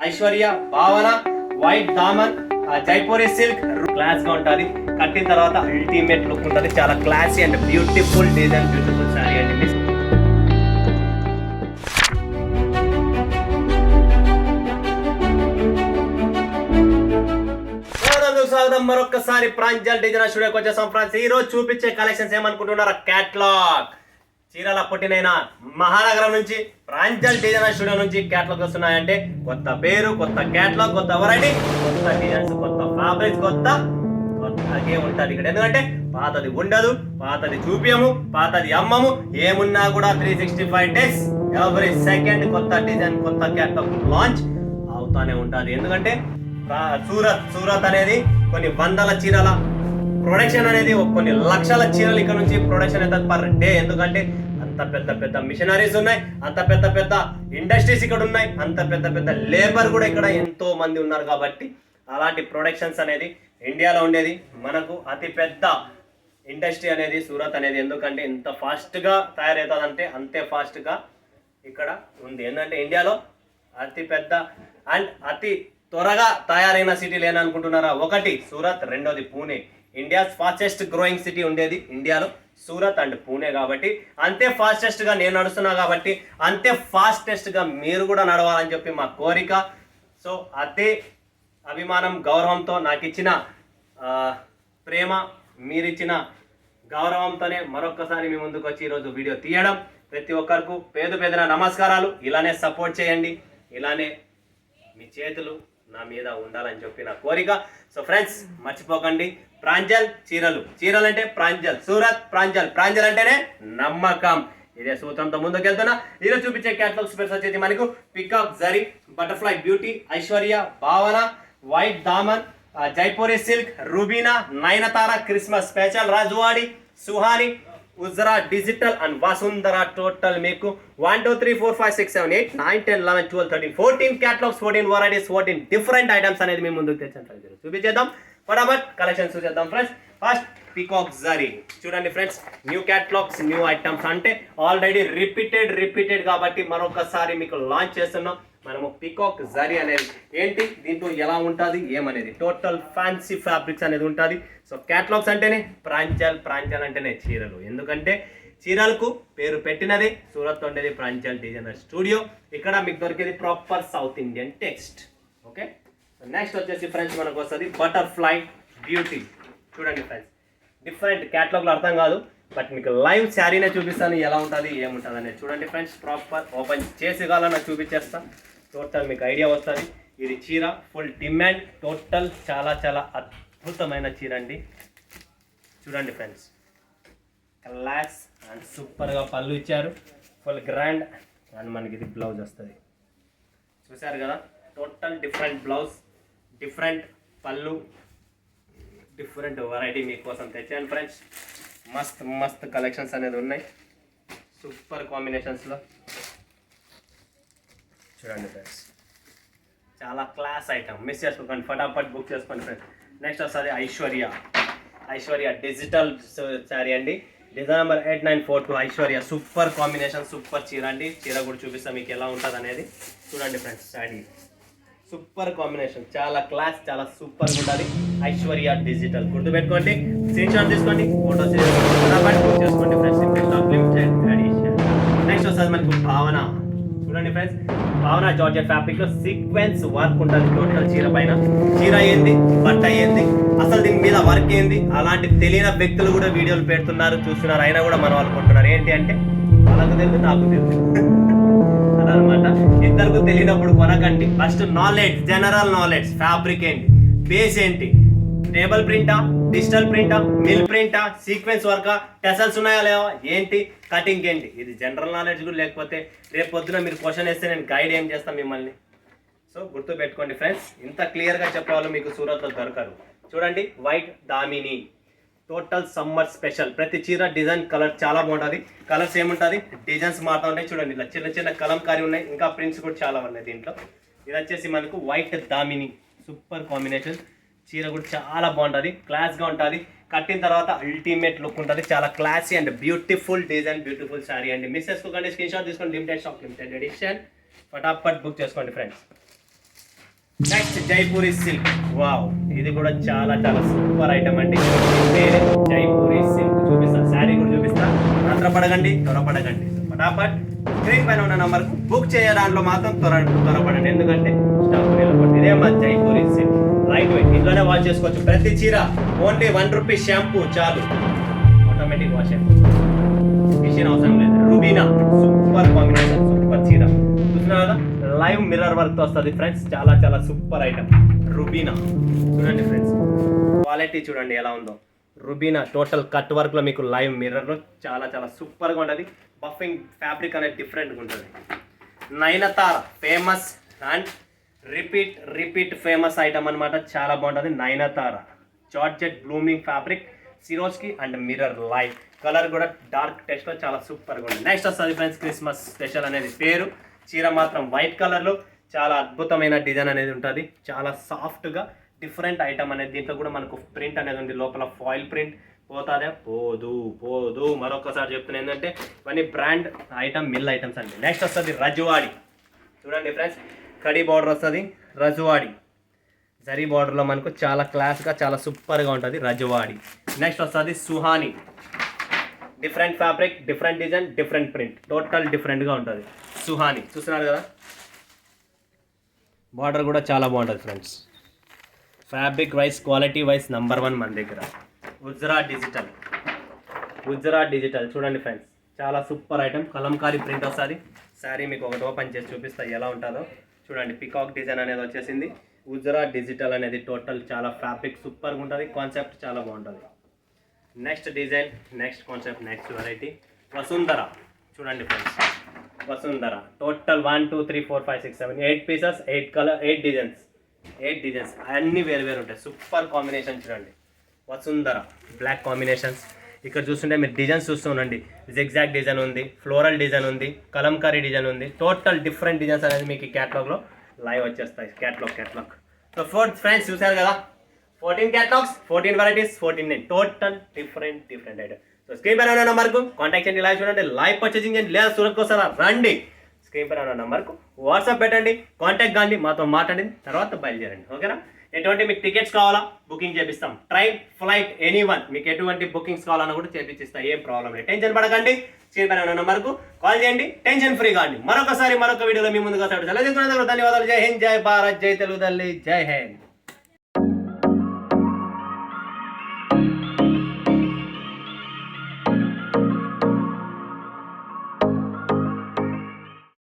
Aishwarya Bhavana white Daman Jaipuri silk class గా ఉంటుంది. కట్టిన తర్వాత అల్టిమేట్ లుక్ ఉంటుంది. చాలా classy and beautiful design, beautiful sorry అండి. స్వాగతం మరొకసారి ప్రాంజల్ డిజైన్ స్టూడియోకి వచ్చేసాం ఫ్రెండ్స్. ఈ రోజు చూపించే కలెక్షన్స్ ఏమనుకుంటున్నారా? క్యాట్లాగ్ చీరాల పుట్టినైనా మహానగరం నుంచి ప్రాంజల్ డిజైన్ స్టూడియో నుంచి క్యాట్లాగ్ వస్తున్నాయంటే కొత్త పేరు, కొత్త క్యాట్లాగ్, కొత్త వెరైటీ, కొత్త డిజైన్స్, కొత్త ఫ్యాబ్రిక్స్, కొత్తగే ఉంటుంది ఇక్కడ. ఎందుకంటే పాతది ఉండదు, పాతది చూపియము, పాతది అమ్మము. ఏమున్నా కూడా 365 days ఎవ్రీ సెకండ్ కొత్త డిజైన్, కొత్త క్యాట్లాగ్ లాంచ్ అవుతానే ఉంటుంది. ఎందుకంటే సూరత్ అనేది కొన్ని వందల చీరల ప్రొడక్షన్ అనేది, కొన్ని లక్షల చీరలు ఇక్కడ నుంచి ప్రొడక్షన్ అవుతుంది పర్ డే. ఎందుకంటే అంత పెద్ద పెద్ద మిషనరీస్ ఉన్నాయి, అంత పెద్ద పెద్ద ఇండస్ట్రీస్ ఇక్కడ ఉన్నాయి, అంత పెద్ద పెద్ద లేబర్ కూడా ఇక్కడ ఎంతో మంది ఉన్నారు. కాబట్టి అలాంటి ప్రొడక్షన్స్ అనేది ఇండియాలో ఉండేది మనకు అతి పెద్ద ఇండస్ట్రీ అనేది సూరత్ అనేది. ఎందుకంటే ఎంత ఫాస్ట్గా తయారవుతుందంటే అంతే ఫాస్ట్గా ఇక్కడ ఉంది. ఎందుకంటే ఇండియాలో అతి పెద్ద అండ్ అతి త్వరగా తయారైన సిటీ లేననుకుంటున్నారా? ఒకటి సూరత్, రెండోది Pune. India's fastest growing city ఉండేది ఇండియాలో సూరత్ అండ్ పూణే. కాబట్టి అంతే ఫాస్టెస్ట్గా నేను నడుస్తున్నా కాబట్టి అంతే ఫాస్టెస్ట్గా మీరు కూడా నడవాలని చెప్పి మా కోరిక. సో అదే అభిమానం, గౌరవంతో నాకు ఇచ్చిన ప్రేమ, మీరిచ్చిన గౌరవంతోనే మరొకసారి మీ ముందుకు వచ్చి ఈరోజు వీడియో తీయడం. ప్రతి ఒక్కరికి పేదన నమస్కారాలు. ఇలానే సపోర్ట్ చేయండి, ఇలానే మీ చేతులు నా మీద ఉండాలని చెప్పి నా కోరిక. సో ఫ్రెండ్స్ మర్చిపోకండి, ప్రాంజల్ చీరలు అంటే ప్రాంజల్, సూరత్ ప్రాంజల్ అంటేనే నమ్మకం. ఇదే సూత్రంతో ముందుకెళ్తున్నా. ఈరోజు చూపించే క్యాటలాగ్స్ పేర్స్ వచ్చేది మనకు peacock zari, butterfly beauty, Aishwarya Bhavana, white Daman, Jaipuri silk, Rubina, Nayanthara, Christmas special, Rajuwadi, Suhani, Ujra digital and Vasundhara. Total మీకు 1 2 3 4 5 6 7 8 9 10 11 12 13 14 క్యాటలాగ్స్, 14 వెరైటీస్, 14 డిఫరెంట్ ఐటమ్స్ అనేది మేము ముందుకు తెచ్చాను. చూపించేద్దాం ఫటాఫట్ కలెక్షన్ చూసేద్దాం ఫ్రెండ్స్. ఫస్ట్ పికాక్ జరీ చూడండి friends. New catalogues, new items అంటే ఆల్రెడీ రిపీటెడ్ కాబట్టి మరొకసారి మీకు లాంచ్ చేస్తున్నాం మనము. పికాక్ జరీ అనేది ఏంటి, దీంట్లో ఎలా ఉంటుంది ఏమనేది, టోటల్ ఫ్యాన్సీ ఫ్యాబ్రిక్స్ అనేది ఉంటుంది. సో క్యాటలాగ్స్ అంటేనే ప్రాంజల్ అంటేనే చీరలు. ఎందుకంటే చీరలకు పేరు పెట్టినది సూరత్ ఉండేది ప్రాంజల్ డిజైనర్ స్టూడియో. ఇక్కడ మీకు దొరికేది proper south Indian text. Okay, next వచ్చేసి ఫ్రెండ్స్ మనకు వస్తుంది బటర్ఫ్లై బ్యూటీ. చూడండి ఫ్రెండ్స్, డిఫరెంట్ క్యాటలాగ్లో అర్థం కాదు, బట్ మీకు లైవ్ శారీనే చూపిస్తాను ఎలా ఉంటుంది ఏముంటుంది అనేది. చూడండి ఫ్రెండ్స్, ప్రాపర్ ఓపెన్ చేసి కావాలన్నా చూపించేస్తాను. టోటల్ మీకు ఐడియా వస్తుంది. ఇది చీర ఫుల్ డిమాండ్, టోటల్ చాలా అద్భుతమైన చీర అండి. చూడండి ఫ్రెండ్స్, క్లాస్ అండ్ సూపర్గా పళ్ళు ఇచ్చారు, ఫుల్ గ్రాండ్. అండ్ మనకి ఇది బ్లౌజ్ వస్తుంది, చూసారు కదా. టోటల్ డిఫరెంట్ బ్లౌజ్, డిఫరెంట్ పళ్ళు, డిఫరెంట్ వెరైటీ మీకోసం తెచ్చాను ఫ్రెండ్స్. మస్త్ కలెక్షన్స్ అనేది ఉన్నాయి, సూపర్ కాంబినేషన్స్లో. చూడండి ఫ్రెండ్స్, చాలా క్లాస్ ఐటమ్, మిస్ చేసుకోకండి, ఫటాఫట్ బుక్ చేసుకోండి ఫ్రెండ్స్. నెక్స్ట్ వస్తుంది ఐశ్వర్య డిజిటల్ శారీ అండి. Design number 8942 Aishwarya. Super combination, super చీర అండి. చీర కూడా చూపిస్తాం మీకు ఎలా ఉంటుంది అనేది. చూడండి ఫ్రెండ్స్, శారీ సూపర్ కాంబినేషన్, చాలా క్లాస్, చాలా సూపర్ ఉంటుంది. ఐశ్వర్య డిజిటల్ గుర్తుపెట్టుకోండి, స్క్రీన్ షాట్ తీసుకోండి, ఫోటోస్ ఫటాఫట్ బుక్ చేసుకోండి ఫ్రెండ్స్. Limited edition. నెక్స్ట్ వస్తుంది మనకు భావన. చూడండి ఫ్రెండ్స్, భావన జార్జెట్ ఫ్యాబ్రిక్ లో సీక్వెన్స్ వర్క్ ఉంటుంది టోటల్ చీర పైన. చీర ఏంది, బట్ట ఏంది, అసలు దీని మీద వర్క్ ఏంది, అలాంటి తెలియని వ్యక్తులు కూడా వీడియోలు పెడుతున్నారు, చూస్తున్నారు. అయినా కూడా మనం అనుకుంటున్నారు ఏంటి అంటే వాళ్ళకు తెలుసు నాకు తెలుసు అదనమాట. ఇద్దరికి తెలియనప్పుడు కొనకండి. First knowledge, general knowledge, fabric ఏంటి, బేస్ ఏంటి, టేబుల్ ప్రింటా, డిజిటల్ ప్రింటా, మిల్ ప్రింటా, సీక్వెన్స్ వర్కా, టెసల్స్ ఉన్నాయా లేవా, ఏంటి, కటింగ్ ఏంటి, ఇది జనరల్ నాలెడ్జ్ కూడా. లేకపోతే రేపు పొద్దున మీరు క్వశ్చన్ వేస్తే నేను గైడ్ ఏం చేస్తాను మిమ్మల్ని. సో గుర్తు పెట్టుకోండి ఫ్రెండ్స్, ఇంత క్లియర్గా చెప్పేవాళ్ళు మీకు సూరత్లో దొరకరు. చూడండి, white Damini, total summer special. ప్రతి చీర డిజైన్ కలర్ చాలా బాగుంటుంది. కలర్స్ ఏముంటుంది, డిజైన్స్ మారుతూ ఉంటాయి. చూడండి, ఇలా చిన్న కలంకారీ ఉన్నాయి, ఇంకా ప్రింట్స్ కూడా చాలా ఉన్నాయి దీంట్లో. ఇది వచ్చేసి మనకు వైట్ దామిని, సూపర్ కాంబినేషన్. చీర కూడా చాలా బాగుంటుంది, క్లాస్గా ఉంటుంది. కట్టిన తర్వాత అల్టిమేట్ లుక్ ఉంటుంది, చాలా classy and beautiful design, beautiful sari అండి. మిస్ చేసుకోకండి, స్క్రీన్ షాట్ తీసుకోండి. Limited stock, limited edition. ఫటాఫట్ బుక్ చేసుకోండి friends. Next Jaipuri silk. Wow, ఇది కూడా చాలా చాలా సూపర్ ఐటమ్ అండి. పేరు జైపూరి సిల్క్. చూపిస్తా, శారీ కూడా చూపిస్తా. త్వరపడకండి, ఫటాఫట్ స్క్రీన్ పైన ఉన్న నంబర్ కు బుక్ చేయడానిలో మాత్రం త్వరపడండి, ఎందుకంటే స్టాక్ నిలబడి. ఇదే మా జైపూరి సిల్క్, లైట్ వెయిట్, ఇంట్లోనే వాష్ చేసుకోవచ్చు. ప్రతి చీర ఓన్లీ ₹1 షాంపూ చాలు, ఆటోమేటిక్ వాష్ అయిపోతుంది, మిషన్ అవసరం లేదు. రుబీనా సూపర్ కాంబినేషన్, సూపర్ చీర. చూస్తున్నా కదా, లైవ్ మిర్రర్ వర్క్ తో వస్తుంది ఫ్రెండ్స్, చాలా చాలా సూపర్ ఐటమ్. రుబీనా చూడండి ఫ్రెండ్స్, క్వాలిటీ చూడండి ఎలా ఉందో. రుబీనా టోటల్ కట్ వర్క్ లో మీకు లైవ్ మిర్రర్ లో చాలా చాలా సూపర్ గా ఉంటుంది. బఫింగ్ ఫ్యాబ్రిక్ అనేది డిఫరెంట్ గా ఉంటుంది. Nayanthara famous and repeat famous item అనమాట, చాలా బాగుంటుంది. నయనతార జార్జెట్ బ్లూమింగ్ ఫ్యాబ్రిక్, సిరోజ్కి అండ్ మిర్రర్ లైవ్ కలర్ కూడా డార్క్ టెస్ట్ లో చాలా సూపర్ గా ఉంటుంది. నెక్స్ట్ వస్తుంది ఫ్రెండ్స్ క్రిస్మస్ స్పెషల్ అనేది పేరు. చీర మాత్రం వైట్ కలర్ లో చాలా అద్భుతమైన డిజైన్ అనేది ఉంటుంది, చాలా సాఫ్ట్ గా డిఫరెంట్ ఐటమ్ అనేది. దీంట్లో కూడా మనకు ప్రింట్ అనేది ఉంది, లోపల ఫాయిల్ ప్రింట్. పోతాదే పోదు మరొకసారి చెప్తున్నా, ఏంటంటే ఇవన్నీ బ్రాండ్ ఐటమ్, మిల్ ఐటమ్స్ అండి. నెక్స్ట్ వస్తుంది రజవాడి. చూడండి ఫ్రెండ్స్, కడి బార్డర్ వస్తుంది, రజవాడి జరీ బార్డర్లో మనకు చాలా క్లాస్గా చాలా సూపర్గా ఉంటుంది రజవాడి. నెక్స్ట్ వస్తుంది Suhani, different fabric, different design, different print, total డిఫరెంట్గా ఉంటుంది. సుహాని చూస్తున్నారు కదా, బార్డర్ కూడా చాలా బాగుంటుంది friends. Fabric wise, quality wise number 1 మన దగ్గర. గుజరా డిజిటల్ చూడండి ఫ్రెండ్స్, చాలా సూపర్ ఐటమ్. కలంకారీ ప్రింట్ వస్తుంది. శారీ మీకు ఒకటి ఓపెన్ చేసి చూపిస్తా ఎలా ఉంటుందో. చూడండి, పికాక్ డిజైన్ అనేది వచ్చేసింది. గుజరా డిజిటల్ అనేది టోటల్ చాలా ఫ్యాబ్రిక్ సూపర్గా ఉంటుంది, కాన్సెప్ట్ చాలా బాగుంటుంది. Next design, next concept, next variety Vasundhara. చూడండి friends, Vasundhara total 1 2 3 4 5 6 7 8 pieces, 8 colour, 8 designs అన్నీ వేరు ఉంటాయి. సూపర్ కాంబినేషన్ చూడండి. Vasundhara black combinations. ఇక్కడ చూస్తుంటే మీరు డిజైన్స్ చూస్తూ ఉండండి, జిగ్జాగ్ డిజైన్ ఉంది, ఫ్లోరల్ డిజైన్ ఉంది, కలంకారీ డిజైన్ ఉంది. టోటల్ డిఫరెంట్ డిజైన్స్ అనేది మీకు ఈ క్యాటలాగ్లో లైవ్ వచ్చేస్తాయి. క్యాటలాగ్. సో ఫ్రెండ్స్ చూసారు కదా, 14 catalogues, 14 varieties, 14 name, total different item. So screen పైన ఉన్న నంబర్కు కాంటాక్ట్ చేయండి, లైవ్ చూడండి, లైవ్ పర్చేసింగ్ చేయండి, లేదా సూరత్ కోసారా రండి. స్క్రీన్ పైన ఉన్న నంబర్కు వాట్సాప్ పెట్టండి, కాంటాక్ట్ కాండి, మాతో మాట్లాడిన తర్వాత బయలుదేరండి. ఓకేనా? ఎటువంటి మీకు టికెట్స్ కావాలా బుకింగ్ చేపిస్తాం, ట్రైన్, ఫ్లైట్, ఎనీవన్, మీకు ఎటువంటి బుకింగ్స్ కావాలన్నా కూడా చేపిస్తాం, ఏం ప్రాబ్లం లేదు. టెన్షన్ పడకండి, స్క్రీన్ పైన ఉన్న నంబర్కు కాల్ చేయండి, టెన్షన్ ఫ్రీ కాండి. మరొక వీడియోలో మీ ముందుగా ధన్యవాదాలు. జై హింద్, జై భారత్, జై తెలుగు తల్లి, జై హింద్.